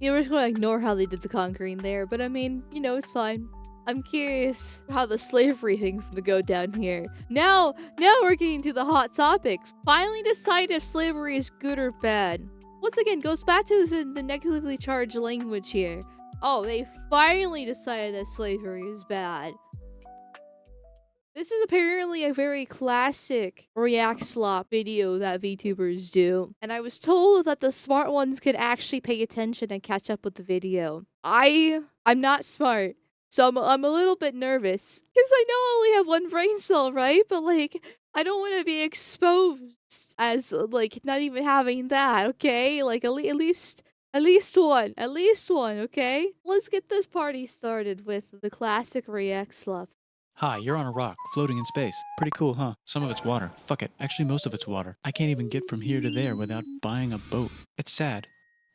You were just gonna ignore how they did the conquering there, but I mean, you know, it's fine. I'm curious how the slavery thing's gonna go down here. Now we're getting to the hot topics. Finally decide if slavery is good or bad. Once again, goes back to the negatively charged language here. Oh, they finally decided that slavery is bad. This is apparently a very classic react slop video that VTubers do. And I was told that the smart ones could actually pay attention and catch up with the video. I'm not smart. So I'm a little bit nervous. Because I know I only have one brain cell, right? But like, I don't want to be exposed as like not even having that, okay? Like at least at least one, okay? Let's get this party started with the classic react slop. Hi, you're on a rock, floating in space. Pretty cool, huh? Some of it's water. Fuck it. Actually, most of it's water. I can't even get from here to there without buying a boat. It's sad.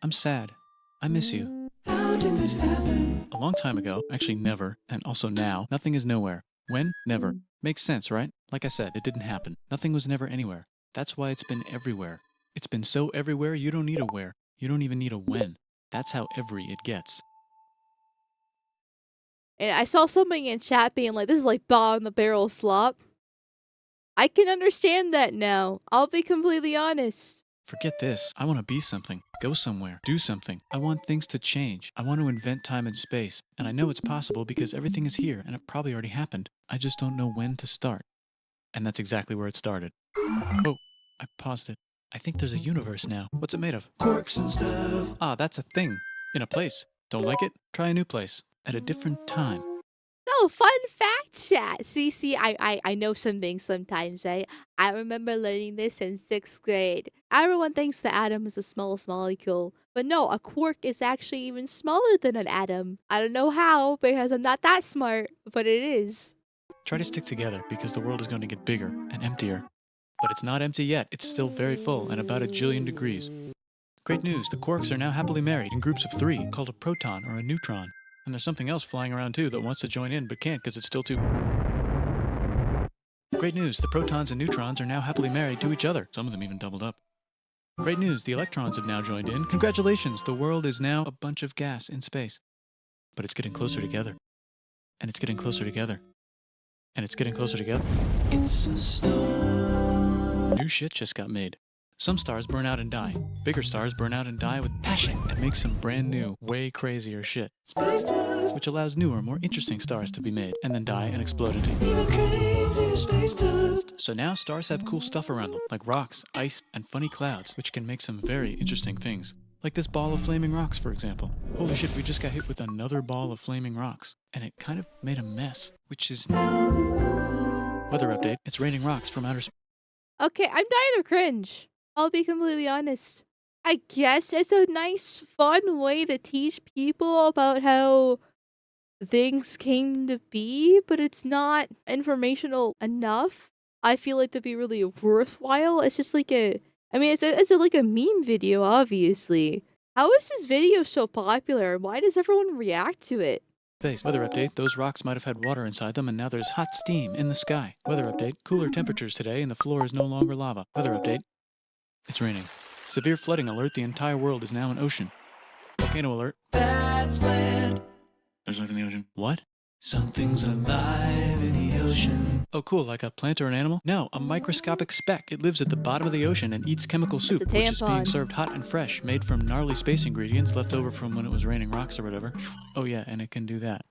I'm sad. I miss you. How did this happen? A long time ago. Actually, never. And also now. Nothing is nowhere. When? Never. Makes sense, right? Like I said, it didn't happen. Nothing was never anywhere. That's why it's been everywhere. It's been so everywhere, you don't need a where. You don't even need a when. That's how every it gets. And I saw something in chat being like, this is like bottom the barrel slop. I can understand that now. I'll be completely honest. Forget this. I want to be something. Go somewhere. Do something. I want things to change. I want to invent time and space. And I know it's possible because everything is here and it probably already happened. I just don't know when to start. And that's exactly where it started. Oh, I paused it. I think there's a universe now. What's it made of? Quarks and stuff. Ah, that's a thing. In a place. Don't like it? Try a new place. At a different time. No, fun fact chat. See, I know some things sometimes, right? I remember learning this in 6th grade. Everyone thinks the atom is the smallest molecule. But no, a quark is actually even smaller than an atom. I don't know how, because I'm not that smart, but it is. Try to stick together because the world is going to get bigger and emptier. But it's not empty yet. It's still very full and about 1,000,000,000 degrees. Great news, the quarks are now happily married in groups of 3 called a proton or a neutron. And there's something else flying around too that wants to join in but can't because it's still too... Great news, the protons and neutrons are now happily married to each other. Some of them even doubled up. Great news, the electrons have now joined in. Congratulations, the world is now a bunch of gas in space. But it's getting closer together. And it's getting closer together. And it's getting closer together. It's a star. New shit just got made. Some stars burn out and die. Bigger stars burn out and die with passion and make some brand new, way crazier shit. Space dust! Which allows newer, more interesting stars to be made, and then die and explode into even crazier space dust. So now stars have cool stuff around them, like rocks, ice, and funny clouds, which can make some very interesting things. Like this ball of flaming rocks, for example. Holy shit, we just got hit with another ball of flaming rocks, and it kind of made a mess, which is now the moon. Weather update, it's raining rocks from outer space. Okay, I'm dying of cringe. I'll be completely honest. I guess it's a nice, fun way to teach people about how things came to be, but it's not informational enough. I feel like that'd be really worthwhile. It's just like it's like a meme video, obviously. How is this video so popular? Why does everyone react to it? Weather update, those rocks might have had water inside them and now there's hot steam in the sky. Weather update, cooler temperatures today and the floor is no longer lava. Weather update, it's raining. Severe flooding alert, the entire world is now an ocean. Volcano alert. That's land. There's life in the ocean. What? Something's alive in the ocean. Oh cool, like a plant or an animal? No, a microscopic speck. It lives at the bottom of the ocean and eats chemical soup, which is being served hot and fresh, made from gnarly space ingredients left over from when it was raining rocks or whatever. Oh yeah, and it can do that.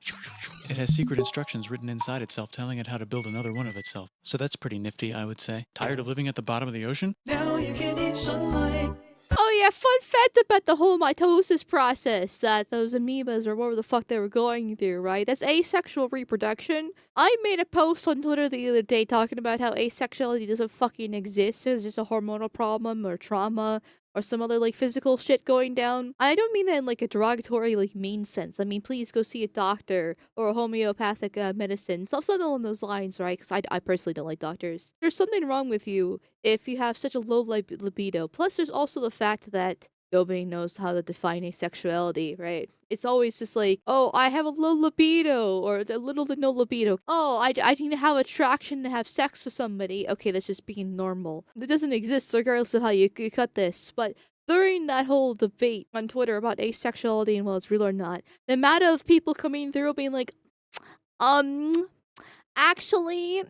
It has secret instructions written inside itself telling it how to build another one of itself. So that's pretty nifty, I would say. Tired of living at the bottom of the ocean? Now you can eat sunlight. Oh yeah, fun fact about the whole mitosis process that those amoebas or whatever the fuck they were going through, right? That's asexual reproduction. I made a post on Twitter the other day talking about how asexuality doesn't fucking exist. It's just a hormonal problem or trauma or some other like physical shit going down. I don't mean that in like a derogatory like mean sense. I mean, please go see a doctor or a homeopathic medicine. Something along those lines, right? Because I personally don't like doctors. There's something wrong with you if you have such a low libido. Plus, there's also the fact that nobody knows how to define asexuality, right? It's always just like, oh, I have a low libido, or a little to no libido. Oh, I need to have attraction to have sex with somebody. Okay, that's just being normal. It doesn't exist regardless of how you cut this. But during that whole debate on Twitter about asexuality and whether it's real or not, the amount of people coming through being like, um, actually,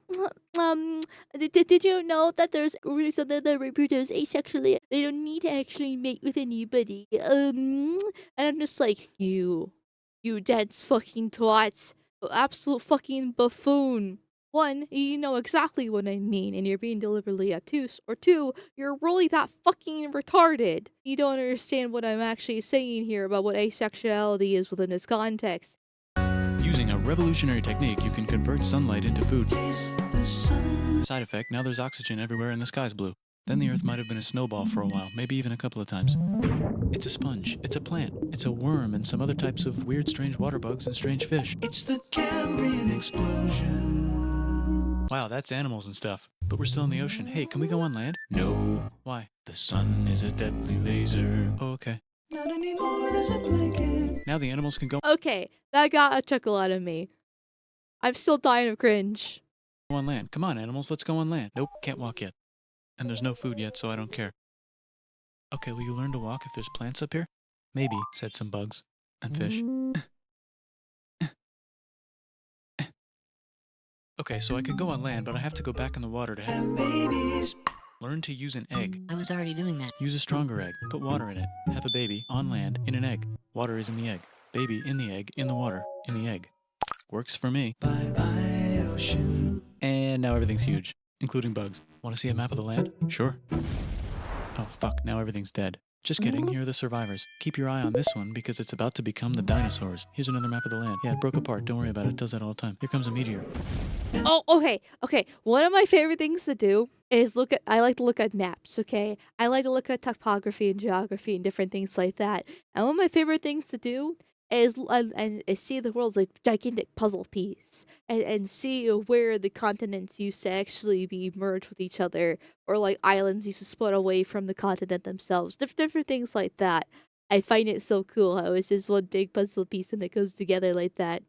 um, did you know that there's groups of that reproduce asexually? They don't need to actually mate with anybody. And I'm just like, you dense fucking twats, absolute fucking buffoon. One, you know exactly what I mean, and you're being deliberately obtuse. Or two, you're really that fucking retarded. You don't understand what I'm actually saying here about what asexuality is within this context. Using a revolutionary technique, you can convert sunlight into food. Side effect, now there's oxygen everywhere and the sky's blue. Then the earth might have been a snowball for a while, maybe even a couple of times. It's a sponge, it's a plant, it's a worm and some other types of weird strange water bugs and strange fish. It's the Cambrian explosion. Wow, that's animals and stuff. But we're still in the ocean. Hey, can we go on land? No. Why? The sun is a deadly laser. Oh, okay. Not anymore, there's a blanket. Now the animals can go Okay, that got a chuckle out of me. I'm still dying of cringe. on land. Come on, animals, let's go on land. Nope, can't walk yet. And there's no food yet, so I don't care. Okay, will you learn to walk if there's plants up here? Maybe, said some bugs and fish. Okay, so I can go on land, but I have to go back in the water to have babies. Learn to use an egg. I was already doing that. Use a stronger egg. Put water in it. Have a baby on land in an egg. Water is in the egg. Baby in the egg, in the water, in the egg. Works for me. Bye bye, ocean. And now everything's huge, including bugs. Want to see a map of the land? Sure. Oh fuck, now everything's dead. Just kidding, here are the survivors. Keep your eye on this one because it's about to become the dinosaurs. Here's another map of the land. Yeah, it broke apart, don't worry about it, it does that all the time. Here comes a meteor. Oh, okay. One of my favorite things to do is I like to look at maps, okay? I like to look at topography and geography and different things like that. And one of my favorite things to do is and see the world's like gigantic puzzle piece and see where the continents used to actually be merged with each other, or like islands used to split away from the continent themselves. Different things like that. I find it so cool how it's just one big puzzle piece and it goes together like that.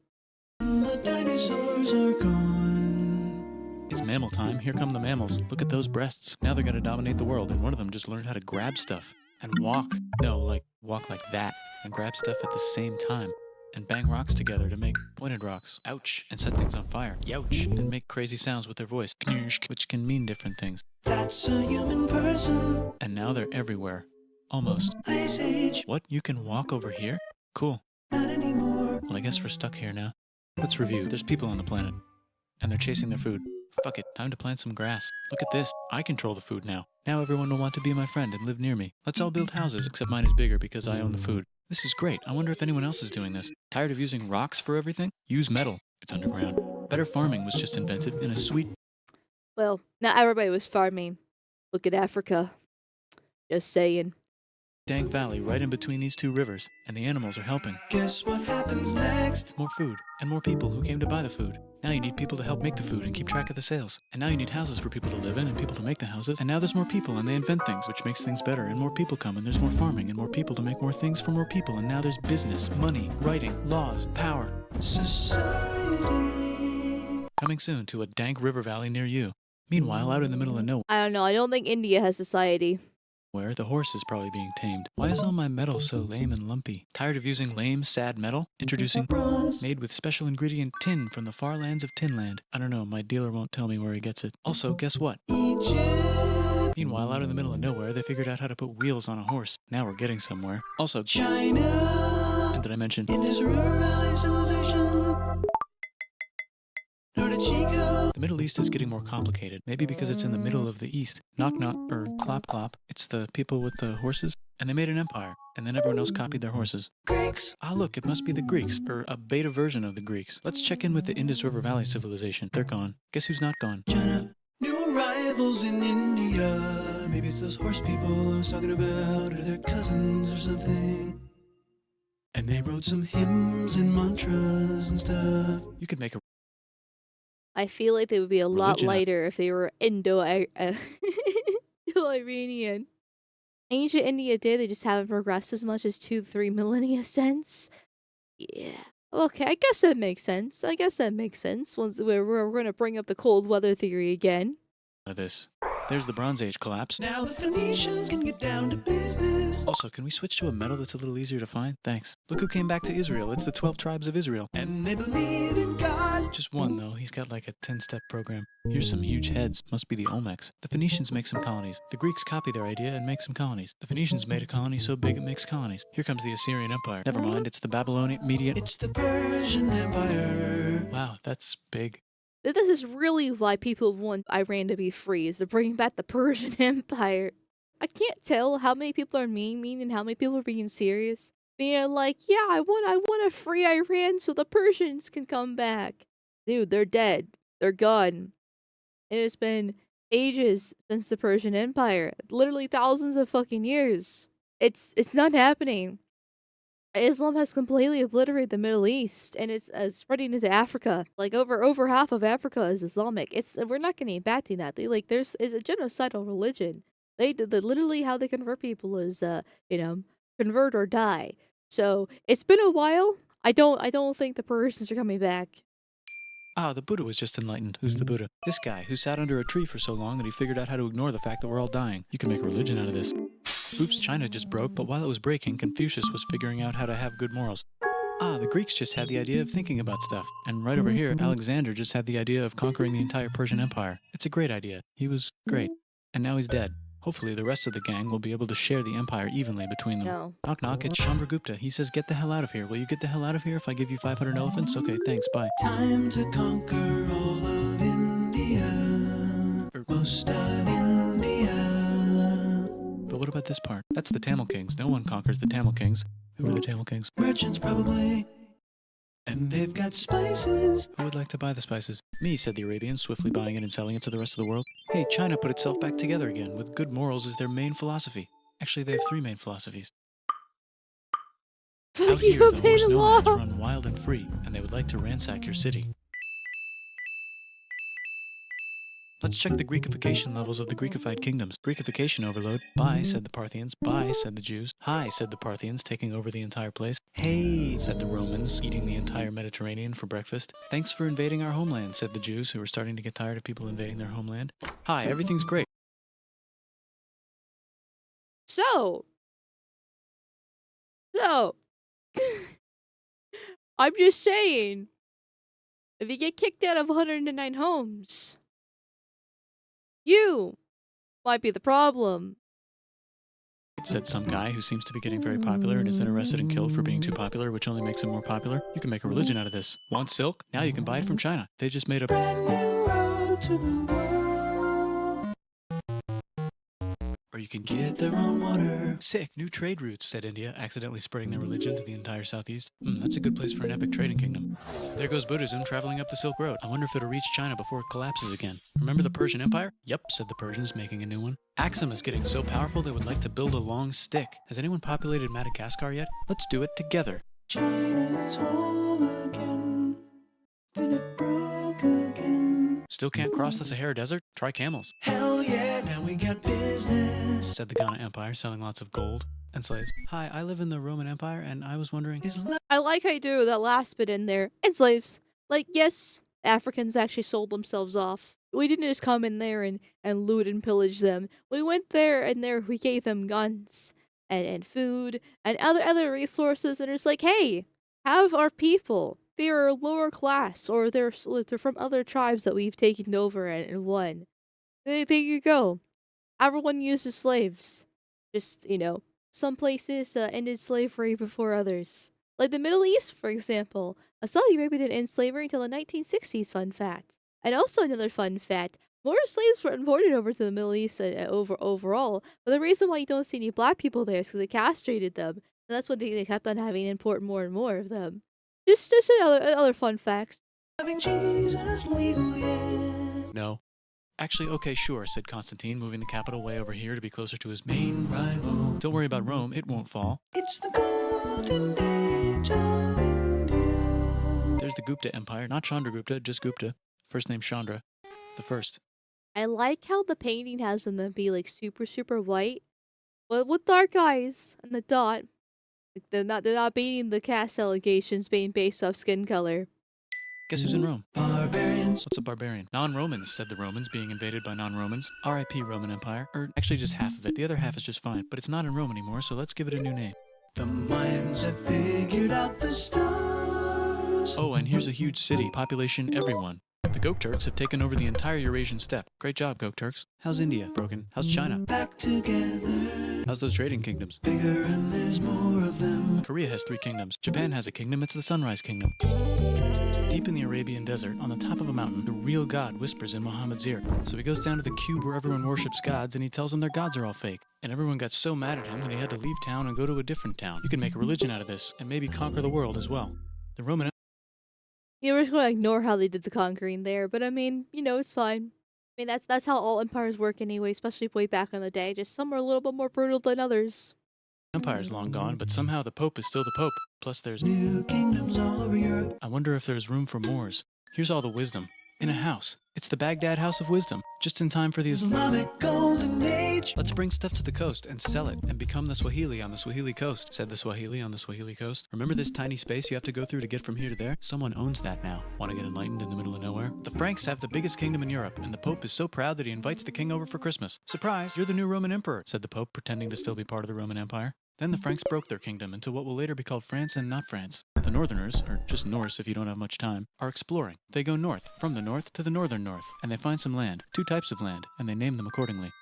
The dinosaurs are gone. It's mammal time. Here come the mammals. Look at those breasts. Now they're gonna dominate the world, and one of them just learned how to grab stuff and walk. No, like walk like that and grab stuff at the same time. And bang rocks together to make pointed rocks. Ouch. And set things on fire. Youch. And make crazy sounds with their voice. Knirsch, which can mean different things. That's a human person. And now they're everywhere. Almost. Ice Age. What? You can walk over here? Cool. Not anymore. Well, I guess we're stuck here now. Let's review. There's people on the planet. And they're chasing their food. Fuck it, time to plant some grass. Look at this. I control the food now. Now everyone will want to be my friend and live near me. Let's all build houses, except mine is bigger because I own the food. This is great. I wonder if anyone else is doing this. Tired of using rocks for everything? Use metal. It's underground. Better farming was just invented in a sweet... Well, not everybody was farming. Look at Africa. Just saying. dank valley right in between these two rivers, and the animals are helping. Guess what happens next? More food, and more people who came to buy the food. Now you need people to help make the food and keep track of the sales. And now you need houses for people to live in and people to make the houses. And now there's more people and they invent things, which makes things better. And more people come and there's more farming and more people to make more things for more people. And now there's business, money, writing, laws, power. Society. Coming soon to a dank river valley near you. Meanwhile, out in the middle of nowhere, I don't know. I don't think India has society. the horse is probably being tamed. Why is all my metal so lame and lumpy? Tired of using lame, sad metal? Introducing bronze, made with special ingredient tin from the far lands of Tinland. I don't know, my dealer won't tell me where he gets it. Also, guess what? Egypt. Meanwhile, out in the middle of nowhere, they figured out how to put wheels on a horse. Now we're getting somewhere. Also, China. And did I mention Indus River Valley Civilization? The Middle East is getting more complicated, maybe because it's in the middle of the East. Knock knock, or clop clop, it's the people with the horses. And they made an empire, and then everyone else copied their horses. Greeks! Ah look, it must be the Greeks, or a beta version of the Greeks. Let's check in with the Indus River Valley Civilization. They're gone. Guess who's not gone? China. New arrivals in India. Maybe it's those horse people I was talking about, or their cousins or something. And they wrote some hymns and mantras and stuff. You could make a I feel like they would be a lot Religion- lighter if they were Indo-Iranian. Ancient India did, they just haven't progressed as much as 2-3 millennia since. Yeah. Okay, I guess that makes sense. Once we're gonna bring up the cold weather theory again. this. There's the Bronze Age collapse. Now the Phoenicians can get down to business. Also, can we switch to a metal that's a little easier to find? Thanks. Look who came back to Israel. It's the 12 tribes of Israel. And they believe in God. Just one, though. He's got like a 10-step program. Here's some huge heads. Must be the Olmecs. The Phoenicians make some colonies. The Greeks copy their idea and make some colonies. The Phoenicians made a colony so big it makes colonies. Here comes the Assyrian Empire. Never mind, it's the Babylonian Median. It's the Persian Empire. Wow, that's big. This is really why people want Iran to be free, is to bring back the Persian Empire. I can't tell how many people are mean and how many people are being serious. Being like, yeah, I want to free Iran so the Persians can come back. Dude, they're dead. They're gone. It has been ages since the Persian Empire. Literally thousands of fucking years. It's not happening. Islam has completely obliterated the Middle East and it's spreading into Africa. Like over half of Africa is Islamic. We're not getting back to that. It's a genocidal religion. Literally how they convert people is convert or die. So it's been a while. I don't think the Persians are coming back. Ah, the Buddha was just enlightened. Who's the Buddha? This guy who sat under a tree for so long that he figured out how to ignore the fact that we're all dying. You can make a religion out of this. Oops, China just broke, but while it was breaking, Confucius was figuring out how to have good morals. Ah, the Greeks just had the idea of thinking about stuff. And right over here, Alexander just had the idea of conquering the entire Persian Empire. It's a great idea. He was great. And now he's dead. Hopefully the rest of the gang will be able to share the empire evenly between them. No. Knock knock, it's Chandragupta. He says, get the hell out of here. Will you get the hell out of here if I give you 500 elephants? Okay, thanks, bye. Time to conquer all of India. Or most of India. But what about this part? That's the Tamil Kings. No one conquers the Tamil Kings. Who are the Tamil Kings? Merchants, probably. And they've got spices. Who would like to buy the spices? Me, said the Arabians, swiftly buying it and selling it to the rest of the world. Hey, China put itself back together again, with good morals as their main philosophy. Actually, they have 3 main philosophies. Out here, the horse nomads run wild and free, and they would like to ransack your city. Let's check the Greekification levels of the Greekified kingdoms. Greekification overload. Bye, said the Parthians. Bye, said the Jews. Hi, said the Parthians, taking over the entire place. Hey, said the Romans, eating the entire Mediterranean for breakfast. Thanks for invading our homeland, said the Jews, who were starting to get tired of people invading their homeland. Hi, everything's great. So, I'm just saying, if you get kicked out of 109 homes, you might be the problem. Said some guy who seems to be getting very popular and is then arrested and killed for being too popular, which only makes him more popular. You can make a religion out of this. Want silk? Now you can buy it from China. They just made a brand new road to the world. Or you can get their own water. Sick, new trade routes, said India, accidentally spreading their religion to the entire southeast. That's a good place for an epic trading kingdom. There goes Buddhism traveling up the Silk Road. I wonder if it'll reach China before it collapses again. Remember the Persian Empire? Yep, said the Persians, making a new one. Axum is getting so powerful they would like to build a long stick. Has anyone populated Madagascar yet? Let's do it together. China's home again. Then it broke again. Still can't cross the Sahara Desert? Try camels. Hell yeah, now we got business, said the Ghana Empire, selling lots of gold and slaves. Hi, I live in the Roman Empire, and I was wondering, I like how you do that last bit in there. And slaves. Like, yes, Africans actually sold themselves off. We didn't just come in there and loot and pillage them. We went there and we gave them guns and food and other resources, and it's like, hey, have our people. They are lower class, or they're from other tribes that we've taken over and won. There you go. Everyone uses slaves. Just, some places ended slavery before others. Like the Middle East, for example. Saudi Arabia didn't end slavery until the 1960s, fun fact. And also another fun fact, more slaves were imported over to the Middle East overall, but the reason why you don't see any black people there is because they castrated them. And that's when they kept on having to import more and more of them. Just other fun facts. Having Jesus legal yet? No. Actually, okay, sure, said Constantine, moving the capital way over here to be closer to his main rival. Don't worry about Rome, it won't fall. It's the golden age of India. There's the Gupta Empire, not Chandragupta, just Gupta. First name Chandra. The first. I like how the painting has them be like super, super white, but with dark eyes and the dot. Like, they're not beating the cast allegations being based off skin color. Guess who's in Rome? Barbarians. What's a barbarian? Non-Romans, said the Romans, being invaded by non-Romans. R.I.P. Roman Empire. Or actually just half of it. The other half is just fine. But it's not in Rome anymore, so let's give it a new name. The Mayans have figured out the stars. Oh, and here's a huge city. Population everyone. The Gok Turks have taken over the entire Eurasian steppe. Great job, Gok Turks. How's India? Broken. How's China? Back together. How's those trading kingdoms? Bigger and there's more of them. Korea has 3 kingdoms. Japan has a kingdom. It's the Sunrise Kingdom. Deep in the Arabian desert, on the top of a mountain, the real God whispers in Muhammad's ear. So he goes down to the cube where everyone worships gods, and he tells them their gods are all fake. And everyone got so mad at him that he had to leave town and go to a different town. You can make a religion out of this, and maybe conquer the world as well. The Roman Yeah, we're just gonna ignore how they did the conquering there, but I mean, it's fine. I mean, that's how all empires work anyway, especially way back in the day. Just some are a little bit more brutal than others. Empire's long gone, but somehow the Pope is still the Pope. Plus there's new kingdoms all over Europe. I wonder if there's room for Moors. Here's all the wisdom. In a house. It's the Baghdad House of Wisdom. Just in time for the Islamic Golden Age. Let's bring stuff to the coast and sell it and become the Swahili on the Swahili coast, said the Swahili on the Swahili coast. Remember this tiny space you have to go through to get from here to there? Someone owns that now. Want to get enlightened in the middle of nowhere? The Franks have the biggest kingdom in Europe, and the Pope is so proud that he invites the king over for Christmas. Surprise, you're the new Roman emperor, said the Pope, pretending to still be part of the Roman Empire. Then the Franks broke their kingdom into what will later be called France and not France. The Northerners, or just Norse if you don't have much time, are exploring. They go north, from the north to the northern north, and they find some land, 2 types of land, and they name them accordingly.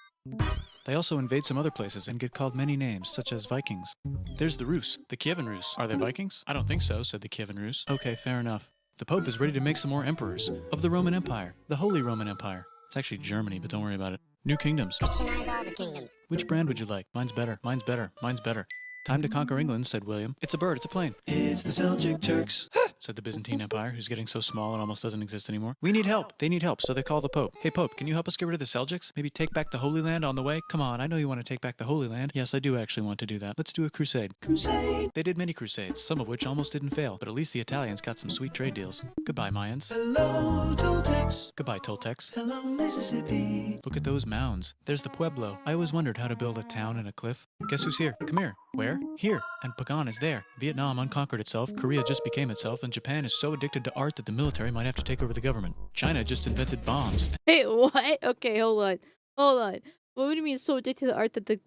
They also invade some other places and get called many names, such as Vikings. There's the Rus, the Kievan Rus. Are they Vikings? I don't think so, said the Kievan Rus. Okay, fair enough. The Pope is ready to make some more emperors of the Roman Empire, the Holy Roman Empire. It's actually Germany, but don't worry about it. New kingdoms. Christianize all the kingdoms. Which brand would you like? Mine's better. Mine's better. Mine's better. Time to conquer England, said William. It's a bird. It's a plane. It's the Seljuk Turks, said the Byzantine Empire, who's getting so small it almost doesn't exist anymore. We need help. They need help, so they call the Pope. Hey, Pope, can you help us get rid of the Seljuks? Maybe take back the Holy Land on the way? Come on, I know you want to take back the Holy Land. Yes, I do actually want to do that. Let's do a crusade. Crusade! They did many crusades, some of which almost didn't fail, but at least the Italians got some sweet trade deals. Goodbye, Mayans. Hello, Toltecs. Goodbye, Toltecs. Hello, Mississippi. Look at those mounds. There's the Pueblo. I always wondered how to build a town in a cliff. Guess who's here? Come here. Where? Here. And Pagan is there. Vietnam unconquered itself, Korea just became itself, and Japan is so addicted to art that the military might have to take over the government. China just invented bombs. Hey, what? Okay, hold on. What do you mean so addicted to art that the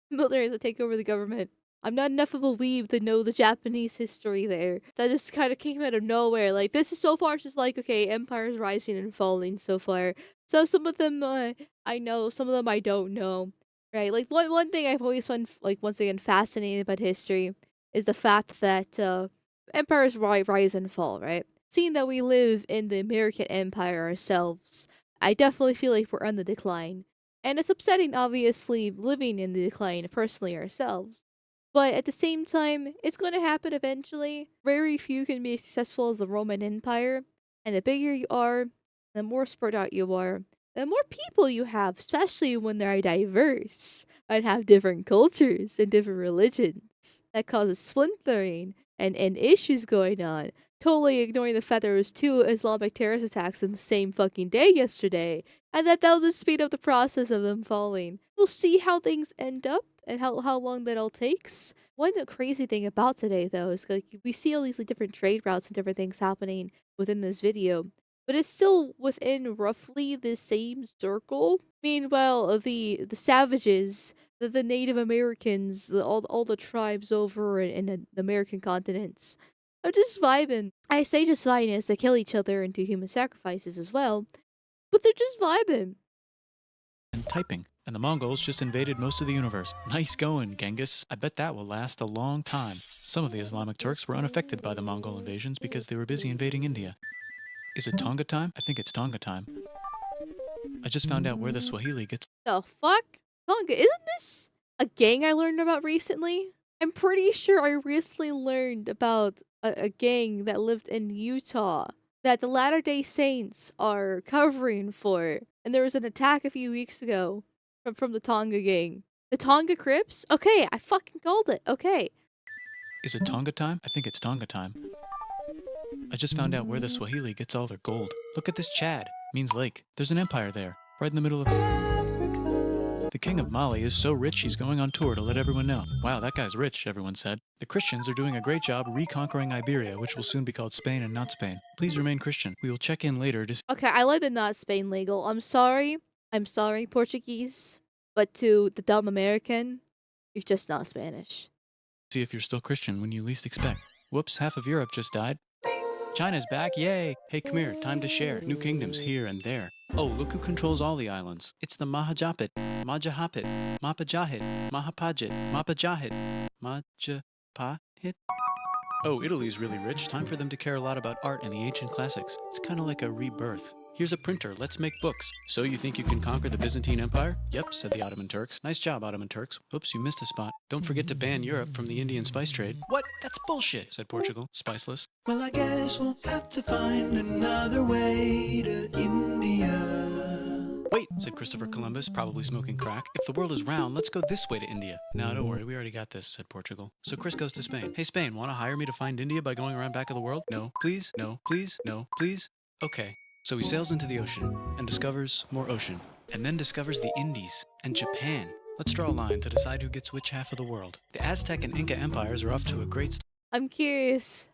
military has to take over the government? I'm not enough of a weeb to know the Japanese history there. That just kind of came out of nowhere. Like, this is so far just like, okay, empires rising and falling so far. So some of them I know, some of them I don't know. Right, like one thing I've always found, like, once again, fascinating about history is the fact that empires rise and fall, right? Seeing that we live in the American Empire ourselves, I definitely feel like we're on the decline. And it's upsetting, obviously, living in the decline personally ourselves. But at the same time, it's going to happen eventually. Very few can be as successful as the Roman Empire. And the bigger you are, the more spread out you are, the more people you have, especially when they're diverse and have different cultures and different religions. That causes splintering and issues going on. Totally ignoring the fact there was 2 Islamic terrorist attacks in the same fucking day yesterday. And that'll just speed up the process of them falling. We'll see how things end up and how long that all takes. One crazy thing about today, though, is like we see all these, like, different trade routes and different things happening within this video. But it's still within roughly the same circle. Meanwhile, the savages, the Native Americans, all the tribes over in the American continents are just vibing. I say just vibing as they kill each other and do human sacrifices as well, but they're just vibing. And typing. And the Mongols just invaded most of the universe. Nice going, Genghis. I bet that will last a long time. Some of the Islamic Turks were unaffected by the Mongol invasions because they were busy invading India. Is it Tonga time? I think it's Tonga time. I just found out where the Swahili gets... The fuck? Tonga, isn't this a gang I learned about recently? I'm pretty sure I recently learned about a gang that lived in Utah that the Latter-day Saints are covering for. And there was an attack a few weeks ago from the Tonga gang. The Tonga Crips? Okay, I fucking called it. Okay. Is it Tonga time? I think it's Tonga time. I just found out where the Swahili gets all their gold. Look at this Chad. Means lake. There's an empire there, right in the middle of Africa. The king of Mali is so rich he's going on tour to let everyone know. Wow, that guy's rich, everyone said. The Christians are doing a great job reconquering Iberia, which will soon be called Spain and not Spain. Please remain Christian. We will check in later to Okay, I like the not Spain legal. I'm sorry. I'm sorry, Portuguese. But to the dumb American, you're just not Spanish. see if you're still Christian when you least expect. Whoops, half of Europe just died. China's back, yay! Hey, come here, time to share. New kingdoms here and there. Oh, look who controls all the islands. It's the Mahajapit, Majahapit, Mapajahit, Mahapajit, Mapajahit, Majapahit. Oh, Italy's really rich. Time for them to care a lot about art and the ancient classics. It's kind of like a rebirth. Here's a printer. Let's make books. So you think you can conquer the Byzantine Empire? Yep, said the Ottoman Turks. Nice job, Ottoman Turks. Oops, you missed a spot. Don't forget to ban Europe from the Indian spice trade. What? That's bullshit, said Portugal. Spiceless. Well, I guess we'll have to find another way to India. Wait, said Christopher Columbus, probably smoking crack. If the world is round, let's go this way to India. No, don't worry, we already got this, said Portugal. So Chris goes to Spain. Hey, Spain, want to hire me to find India by going around back of the world? No, please, no, please, no, please. Okay. So he sails into the ocean and discovers more ocean, and then discovers the Indies and Japan. Let's draw a line to decide who gets which half of the world. The Aztec and Inca empires are off to a great start. I'm curious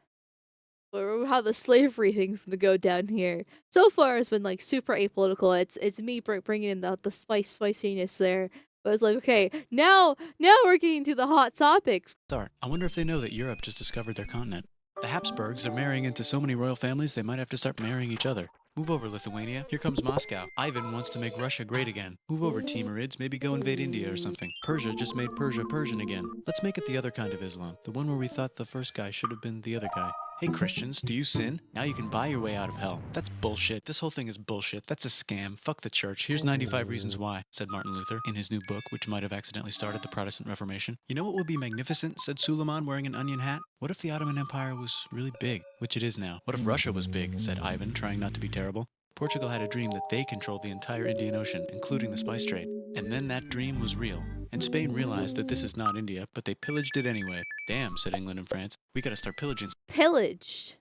how the slavery thing's gonna go down here. So far, it's been like super apolitical. It's me bringing in the spiciness there. But it's like, okay, now we're getting to the hot topics. I wonder if they know that Europe just discovered their continent. The Habsburgs are marrying into so many royal families they might have to start marrying each other. Move over, Lithuania. Here comes Moscow. Ivan wants to make Russia great again. Move over, Timurids. Maybe go invade India or something. Persia just made Persia Persian again. Let's make it the other kind of Islam. The one where we thought the first guy should have been the other guy. Hey Christians, do you sin? Now you can buy your way out of hell. That's bullshit. This whole thing is bullshit. That's a scam. Fuck the church. Here's 95 Reasons Why, said Martin Luther in his new book, which might have accidentally started the Protestant Reformation. You know what would be magnificent, said Suleiman wearing an onion hat? What if the Ottoman Empire was really big, which it is now? What if Russia was big, said Ivan, trying not to be terrible. Portugal had a dream that they controlled the entire Indian Ocean, including the spice trade. And then that dream was real. And Spain realized that this is not India, but they pillaged it anyway. Damn, said England and France. We gotta start pillaging. Pillaged.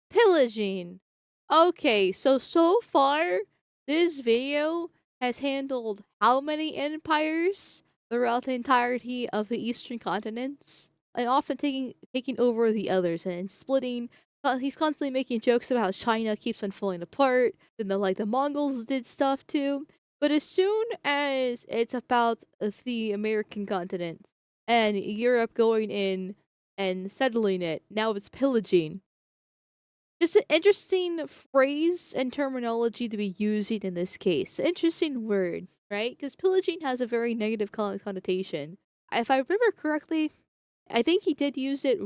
Pillaging. Okay, so far, this video has handled how many empires throughout the entirety of the eastern continents, and often taking over the others and splitting. He's constantly making jokes about how China keeps on falling apart, and the Mongols did stuff too. But as soon as it's about the American continent and Europe going in and settling it, now it's pillaging. Just an interesting phrase and terminology to be using in this case. Interesting word, right? Because pillaging has a very negative connotation. If I remember correctly, I think he did use it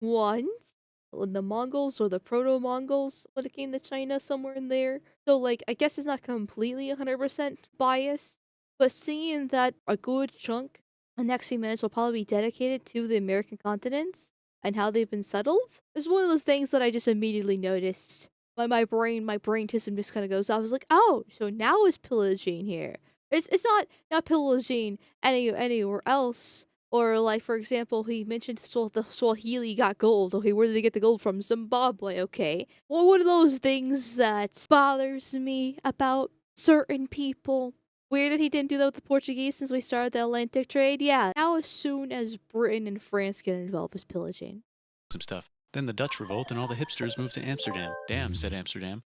once when the Mongols or the Proto-Mongols when it came to China, somewhere in there. So, like, I guess it's not completely 100% biased, but seeing that a good chunk the next few minutes will probably be dedicated to the American continents and how they've been settled is one of those things that I just immediately noticed. My brain system just kind of goes off. I was like, oh, so now it's pillaging here. It's not pillaging anywhere else. Or like, for example, he mentioned the Swahili got gold. Okay, where did they get the gold from? Zimbabwe. Okay, well, one of those things that bothers me about certain people. Weird that he didn't do that with the Portuguese since we started the Atlantic trade. Yeah, now as soon as Britain and France get involved, is pillaging. Some stuff. Then the Dutch revolt and all the hipsters moved to Amsterdam. Damn, said Amsterdam.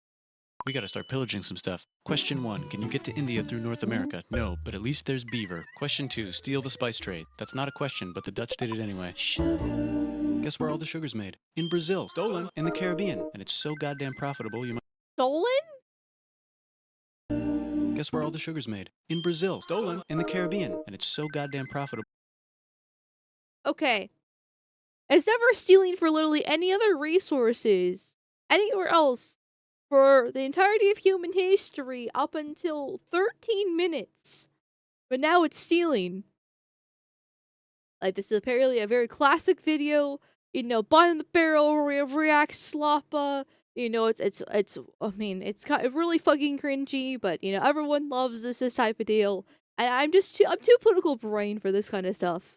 We gotta start pillaging some stuff. Question 1. Can you get to India through North America? No, but at least there's beaver. Question 2. Steal the spice trade. That's not a question, but the Dutch did it anyway. Sugar. Guess where all the sugar's made? In Brazil. Stolen. In the Caribbean. And it's so goddamn profitable you might... Stolen? Guess where all the sugar's made? In Brazil. Stolen. In the Caribbean. And it's so goddamn profitable. Okay. It's never stealing for literally any other resources anywhere else for the entirety of human history up until 13 minutes. But now it's stealing. Like, this is apparently a very classic video. You know, bottom the barrel, react sloppa. You know, it's I mean, it's kind of really fucking cringy, but you know, everyone loves this type of deal. And I'm too political brain for this kind of stuff.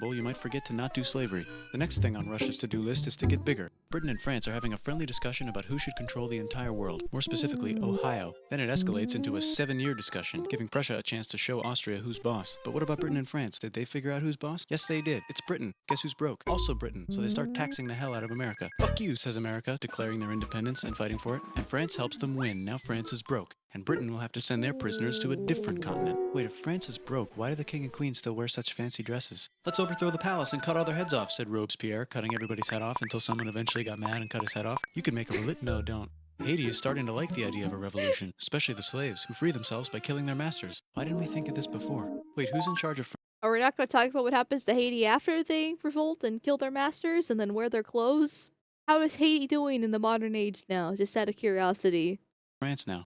you might forget to not do slavery. The next thing on Russia's to-do list is to get bigger. Britain and France are having a friendly discussion about who should control the entire world, more specifically Ohio. Then it escalates into a 7-year discussion, giving Prussia a chance to show Austria who's boss. But what about Britain and France? Did they figure out who's boss? Yes, they did. It's Britain. Guess who's broke? Also Britain. So they start taxing the hell out of America. Fuck you, says America, declaring their independence and fighting for it. And France helps them win. Now France is broke. And Britain will have to send their prisoners to a different continent. Wait, if France is broke, why do the king and queen still wear such fancy dresses? Let's overthrow the palace and cut all their heads off, said Robespierre, cutting everybody's head off until someone eventually got mad and cut his head off. You could make a No, don't. Haiti is starting to like the idea of a revolution, especially the slaves, who free themselves by killing their masters. Why didn't we think of this before? Wait, who's in charge of France? Are we not going to talk about what happens to Haiti after they revolt and kill their masters and then wear their clothes? How is Haiti doing in the modern age now? Just out of curiosity. France now,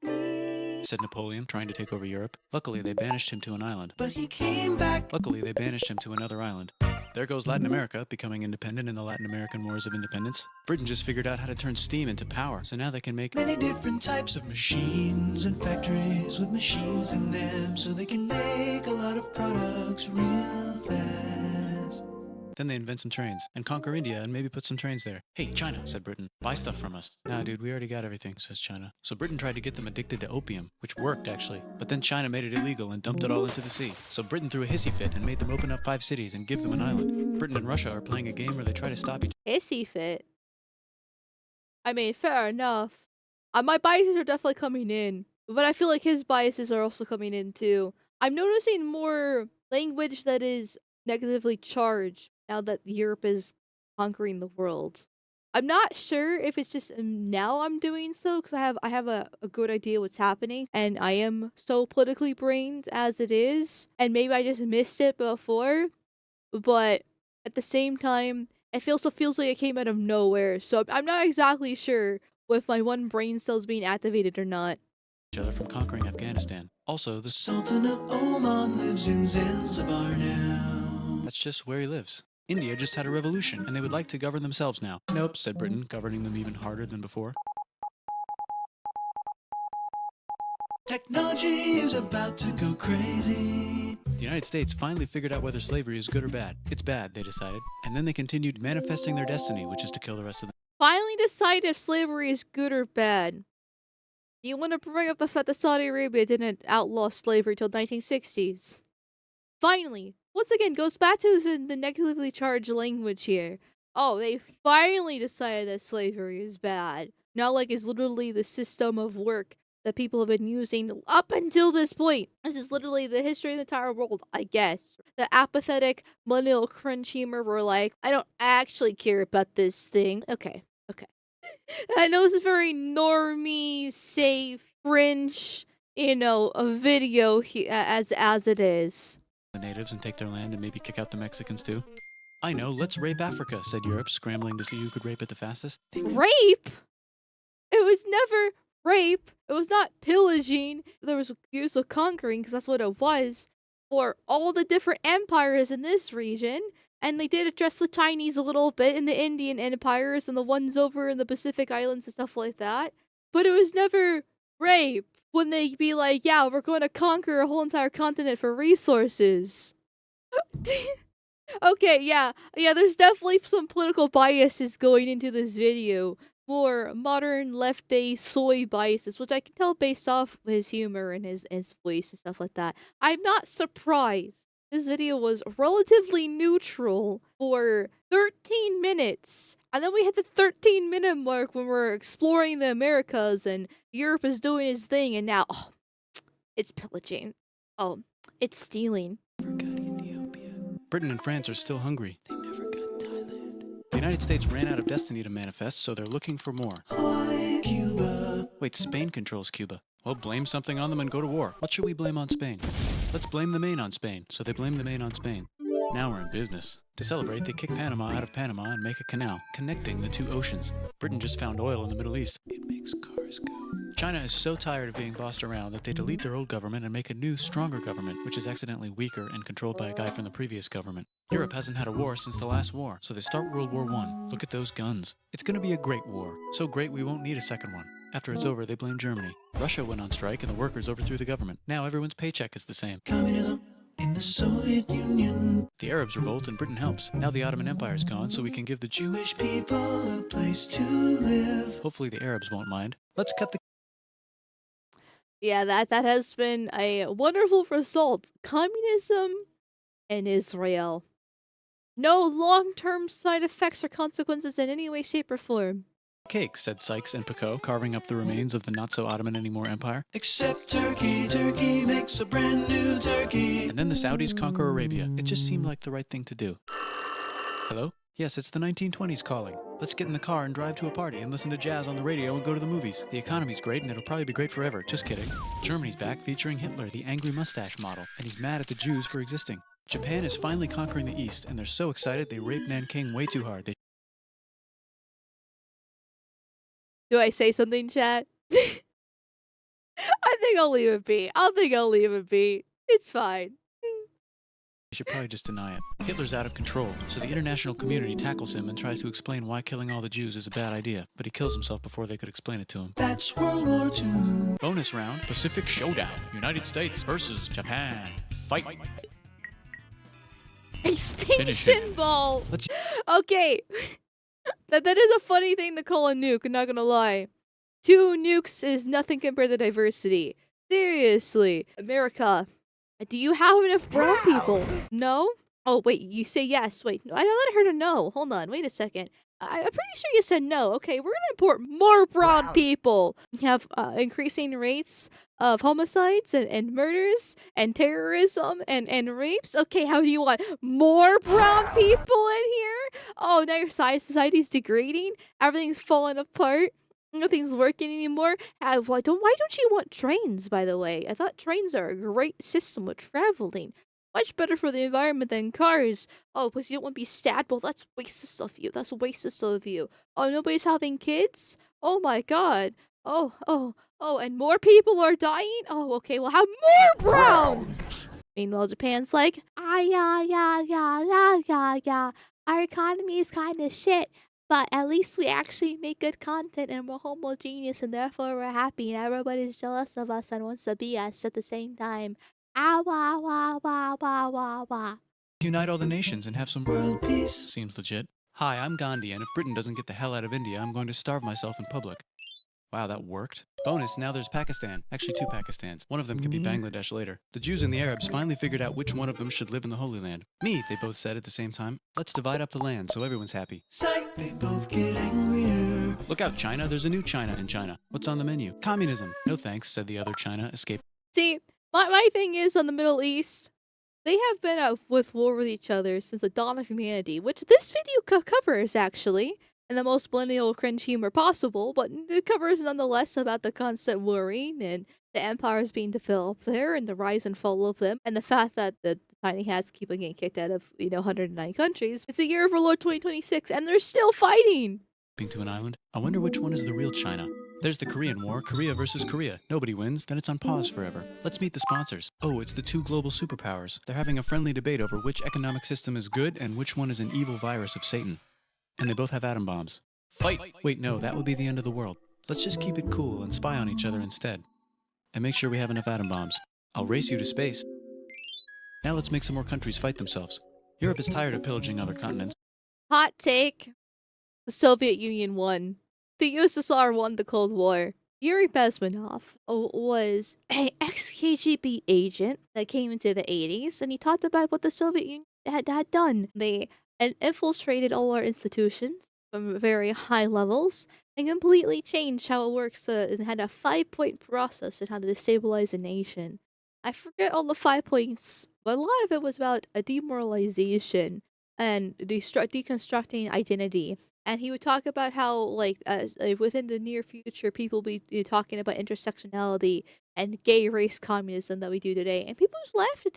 said Napoleon, trying to take over Europe. Luckily, they banished him to an island. But he came back. Luckily, they banished him to another island. There goes Latin America, becoming independent in the Latin American Wars of Independence. Britain just figured out how to turn steam into power, so now they can make Many different types of machines and factories with machines in them, so they can make a lot of products real fast. Then they invent some trains, and conquer India and maybe put some trains there. Hey, China, said Britain, buy stuff from us. Nah, dude, we already got everything, says China. So Britain tried to get them addicted to opium, which worked, actually. But then China made it illegal and dumped it all into the sea. So Britain threw a hissy fit and made them open up 5 cities and give them an island. Britain and Russia are playing a game where they try to stop each Hissy fit. I mean, fair enough. My biases are definitely coming in, but I feel like his biases are also coming in too. I'm noticing more language that is negatively charged now that Europe is conquering the world. I'm not sure if it's just now I'm doing so because I have a good idea what's happening and I am so politically brained as it is, and maybe I just missed it before, but at the same time it feels like it came out of nowhere, so I'm not exactly sure if my one brain cell's being activated or not. other from conquering Afghanistan. Also, the Sultan of Oman lives in Zanzibar now. that's just where he lives. India just had a revolution, and they would like to govern themselves now. Nope, said Britain, governing them even harder than before. Technology is about to go crazy. The United States finally figured out whether slavery is good or bad. It's bad, they decided. And then they continued manifesting their destiny, which is to kill the rest of them. Finally decide if slavery is good or bad. You want to bring up the fact that Saudi Arabia didn't outlaw slavery till 1960s. Finally, once again, goes back to the negatively charged language here. Oh, they finally decided that slavery is bad. Not like it's literally the system of work that people have been using up until this point. This is literally the history of the entire world, I guess. The apathetic, millennial cringe humor were like, I don't actually care about this thing. Okay. I know this is very normie, safe, cringe, a video as it is. The natives and take their land and maybe kick out the Mexicans too. I know, let's rape Africa, said Europe, scrambling to see who could rape it the fastest. Rape? It was never rape. It was not pillaging. There was use of conquering, because that's what it was, for all the different empires in this region. And they did address the Chinese a little bit in the Indian empires and the ones over in the Pacific Islands and stuff like that. But it was never rape when they be like, yeah, we're going to conquer a whole entire continent for resources. Okay, yeah, there's definitely some political biases going into this video. More modern left-day soy biases, which I can tell based off his humor and his voice and stuff like that. I'm not surprised. This video was relatively neutral for 13 minutes. And then we hit the 13-minute mark when we're exploring the Americas and Europe is doing its thing. And now, it's pillaging. Oh, it's stealing. Never got Ethiopia. Britain and France are still hungry. They never got Thailand. The United States ran out of destiny to manifest, so they're looking for more. Hawaii, Cuba. Wait, Spain controls Cuba. Well, blame something on them and go to war. What should we blame on Spain? Let's blame the Maine on Spain. So they blame the Maine on Spain. Now we're in business. To celebrate, they kick Panama out of Panama and make a canal, connecting the two oceans. Britain just found oil in the Middle East. It makes cars go. China is so tired of being bossed around that they delete their old government and make a new, stronger government, which is accidentally weaker and controlled by a guy from the previous government. Europe hasn't had a war since the last war, so they start World War I. Look at those guns. It's gonna be a great war. So great we won't need a second one. After it's over, they blame Germany. Russia went on strike and the workers overthrew the government. Now everyone's paycheck is the same. Communism. in the Soviet Union. The Arabs revolt and Britain helps. Now the Ottoman Empire's gone, so we can give the Jewish people a place to live. Hopefully the Arabs won't mind. Let's cut the Yeah, that has been a wonderful result. Communism in Israel. No long-term side effects or consequences in any way, shape, or form. cake, said Sykes and Picot, carving up the remains of the not-so-Ottoman anymore empire. Except Turkey, Turkey makes a brand new Turkey. And then the Saudis conquer Arabia. It just seemed like the right thing to do. Hello? Yes, it's the 1920s calling. Let's get in the car and drive to a party and listen to jazz on the radio and go to the movies. The economy's great and it'll probably be great forever. Just kidding. Germany's back featuring Hitler, the angry mustache model, and he's mad at the Jews for existing. Japan is finally conquering the East, and they're so excited they raped Nanking way too hard. Do I say something, chat? I think I'll leave it be. It's fine. They should probably just deny it. Hitler's out of control, so the international community tackles him and tries to explain why killing all the Jews is a bad idea, but he kills himself before they could explain it to him. That's World War II. Bonus round, Pacific Showdown. United States versus Japan. Fight. Extinction ball. Let's Okay. That is a funny thing to call a nuke, I'm not gonna lie. 2 nukes is nothing compared to diversity. Seriously. America, do you have enough brown people? No? Oh, wait, you say yes. Wait, no, I thought I heard a no. Hold on, wait a second. I'm pretty sure you said no. Okay, we're gonna import more brown people. We have increasing rates of homicides and murders and terrorism and rapes. Okay, how do you want more brown people in here? Oh, now your society's degrading. Everything's falling apart. Nothing's working anymore. Why don't you want trains, by the way? I thought trains are a great system of traveling. Much better for the environment than cars. Oh, because you don't want to be stabbed. Well, that's racist of you. That's racist of you. Oh, nobody's having kids? Oh my god. Oh, and more people are dying? Oh, okay, we'll have more browns! Meanwhile, Japan's like, yeah. Our economy is kind of shit, but at least we actually make good content and we're homogeneous and therefore we're happy and everybody's jealous of us and wants to be us at the same time. Wah. unite all the nations and have some world peace. Seems legit. Hi, I'm Gandhi, and if Britain doesn't get the hell out of India, I'm going to starve myself in public. Wow, that worked. Bonus, now there's Pakistan. Actually, 2 Pakistans. One of them could be Bangladesh later. The Jews and the Arabs finally figured out which one of them should live in the Holy Land. Me, they both said at the same time. Let's divide up the land so everyone's happy. Psych, they both get angrier. Look out, China. There's a new China in China. What's on the menu? Communism. No thanks, said the other China, escape. See, my thing is on the Middle East, they have been at with war with each other since the dawn of humanity, which this video covers actually, in the most millennial cringe humor possible, but it covers nonetheless about the constant worrying and the empires being developed there and the rise and fall of them, and the fact that the tiny hats keep on getting kicked out of 109 countries. It's the year of our Lord 2026, and they're still fighting. To an island. I wonder which one is the real China. There's the Korean War, Korea versus Korea. Nobody wins, then it's on pause forever. Let's meet the sponsors. Oh, it's the 2 global superpowers. They're having a friendly debate over which economic system is good and which one is an evil virus of Satan. And they both have atom bombs. Fight! Wait, no, that would be the end of the world. Let's just keep it cool and spy on each other instead. And make sure we have enough atom bombs. I'll race you to space. Now let's make some more countries fight themselves. Europe is tired of pillaging other continents. Hot take. The Soviet Union won. The USSR won the Cold War. Yuri Bezmenov was an ex-KGB agent that came into the 80s, and he talked about what the Soviet Union had done. They had infiltrated all our institutions from very high levels and completely changed how it works and had a 5-point process on how to destabilize a nation. I forget all the 5 points, but a lot of it was about a demoralization and deconstructing identity. And he would talk about how, within the near future, people will be talking about intersectionality and gay race communism that we do today. And people just laughed at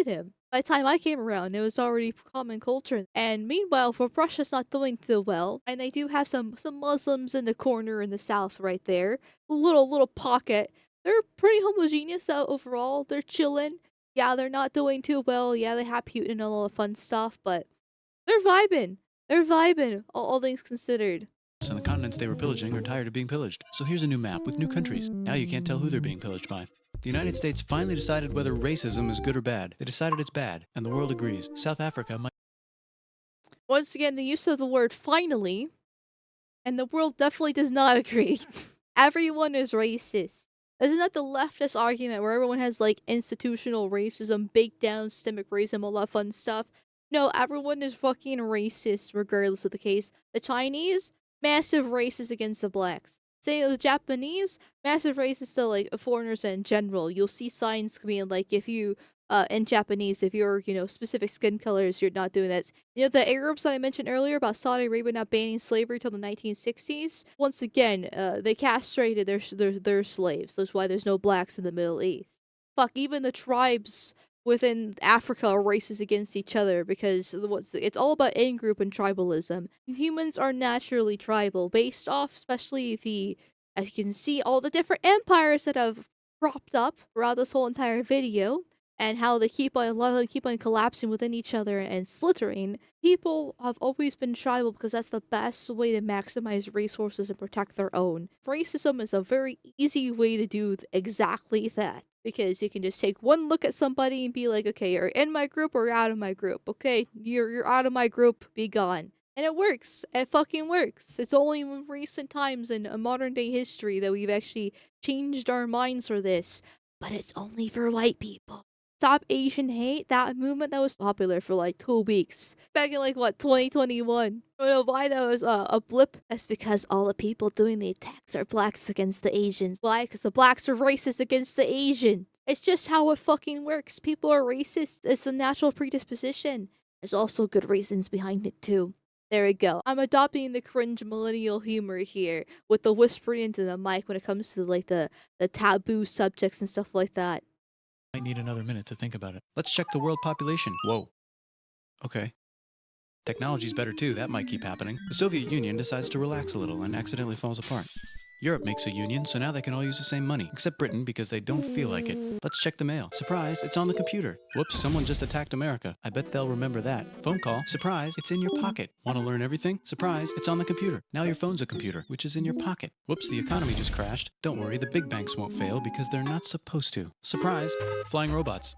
him. By the time I came around, it was already common culture. And meanwhile, for Russia's not doing too well, and they do have some Muslims in the corner in the south right there, a little pocket. They're pretty homogeneous overall. They're chilling. Yeah, they're not doing too well. Yeah, they have Putin and all the fun stuff, but they're vibing. All things considered. And the continents they were pillaging are tired of being pillaged. So here's a new map with new countries. Now you can't tell who they're being pillaged by. The United States finally decided whether racism is good or bad. They decided it's bad, and the world agrees. South Africa might. Once again, the use of the word finally, and the world definitely does not agree. Everyone is racist. Isn't that the leftist argument where everyone has like institutional racism, baked down systemic racism, all that fun stuff? No, everyone is fucking racist regardless of the case. The Chinese, massive racist against the blacks. Say the Japanese, massive racist to like foreigners in general. You'll see signs being like if you in Japanese, if you're, specific skin colors, you're not doing that. The Arabs that I mentioned earlier about Saudi Arabia not banning slavery till the 1960s, once again, they castrated their slaves. That's why there's no blacks in the Middle East. Fuck, even the tribes within Africa are racist against each other because it's all about in-group and tribalism. Humans are naturally tribal, based off especially as you can see, all the different empires that have cropped up throughout this whole entire video and how a lot of them keep on collapsing within each other and splintering. People have always been tribal because that's the best way to maximize resources and protect their own. Racism is a very easy way to do exactly that. Because you can just take one look at somebody and be like, okay, you're in my group or you're out of my group. Okay, you're out of my group, be gone. And it works. It fucking works. It's only in recent times in modern day history that we've actually changed our minds for this. But it's only for white people. Stop Asian Hate, that movement that was popular for like 2 weeks. Back in 2021. I don't know why that was a blip. That's because all the people doing the attacks are blacks against the Asians. Why? Because the blacks are racist against the Asians. It's just how it fucking works. People are racist. It's the natural predisposition. There's also good reasons behind it too. There we go. I'm adopting the cringe millennial humor here with the whispering into the mic when it comes to the taboo subjects and stuff like that. Might need another minute to think about it. Let's check the world population. Whoa. Okay. Technology's better too, that might keep happening. The Soviet Union decides to relax a little and accidentally falls apart. Europe makes a union, so now they can all use the same money, except Britain because they don't feel like it. Let's check the mail. Surprise, it's on the computer. Whoops, someone just attacked America. I bet they'll remember that. Phone call. Surprise, it's in your pocket. Want to learn everything? Surprise, it's on the computer. Now your phone's a computer, which is in your pocket. Whoops, the economy just crashed. Don't worry, the big banks won't fail because they're not supposed to. Surprise, flying robots.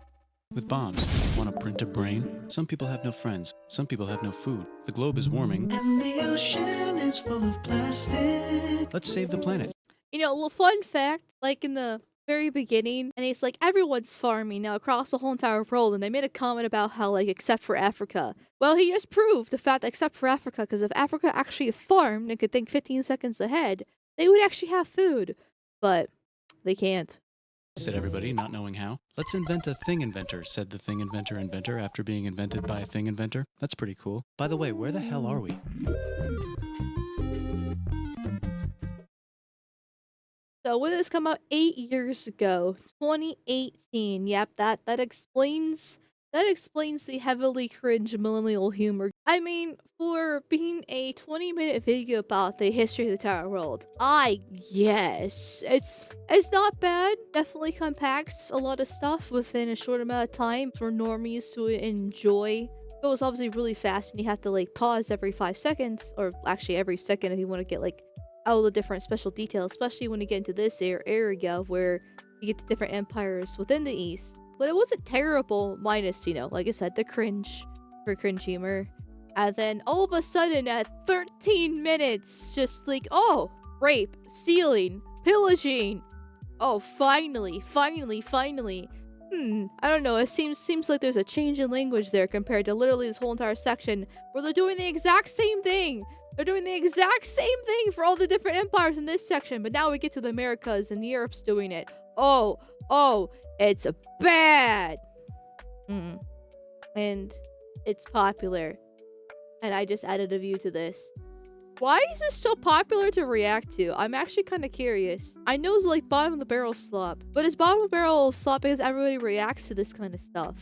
With bombs. Want to print a brain? Some people have no friends. Some people have no food. The globe is warming. And the ocean is full of plastic. Let's save the planet. Well, fun fact, like in the very beginning, and it's like everyone's farming now across the whole entire world, and they made a comment about how, like, except for Africa. Well, he just proved the fact that except for Africa, because if Africa actually farmed and could think 15 seconds ahead, they would actually have food. But they can't. Said everybody, not knowing how. Let's invent a thing inventor, said the thing inventor after being invented by a thing inventor. That's pretty cool. By the way, where the hell are we? So when this come out 8 years ago, 2018. Yep, that explains the heavily cringe millennial humor. I mean, for being a 20-minute video about the history of the entire world, yes, it's not bad. Definitely compacts a lot of stuff within a short amount of time for normies to enjoy. It goes obviously really fast, and you have to like pause every 5 seconds, or actually every second if you want to get like all the different special details, especially when you get into this area where you get the different empires within the East. But it wasn't terrible, minus, like I said, the cringe for cringe humor. And then all of a sudden at 13 minutes, just like, oh, rape, stealing, pillaging. Oh, finally. I don't know, it seems like there's a change in language there compared to literally this whole entire section where they're doing the exact same thing. They're doing the exact same thing for all the different empires in this section, but now we get to the Americas and Europe's doing it. Oh, it's bad. And it's popular. And I just added a view to this. Why is this so popular to react to? I'm actually kind of curious. I know it's like bottom of the barrel slop, but it's bottom of the barrel slop because everybody reacts to this kind of stuff.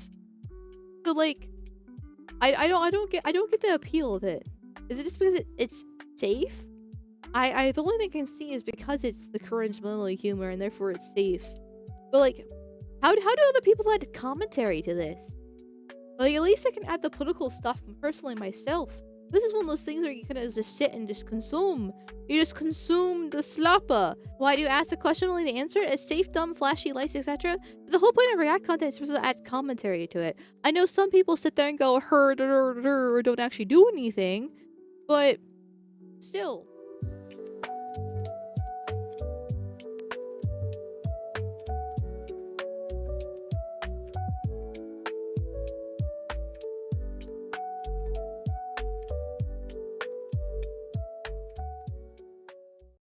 So like, I don't get the appeal of it. Is it just because it's safe? The only thing I can see is because it's the cringe millennial humor and therefore it's safe. But like, how do other people add commentary to this? Like, at least I can add the political stuff personally myself. This is one of those things where you kind of just sit and just consume. You just consume the slapper. Why do you ask the question only to answer it? It's safe, dumb, flashy, lights, etc. The whole point of React content is supposed to add commentary to it. I know some people sit there and go, or don't actually do anything, but still.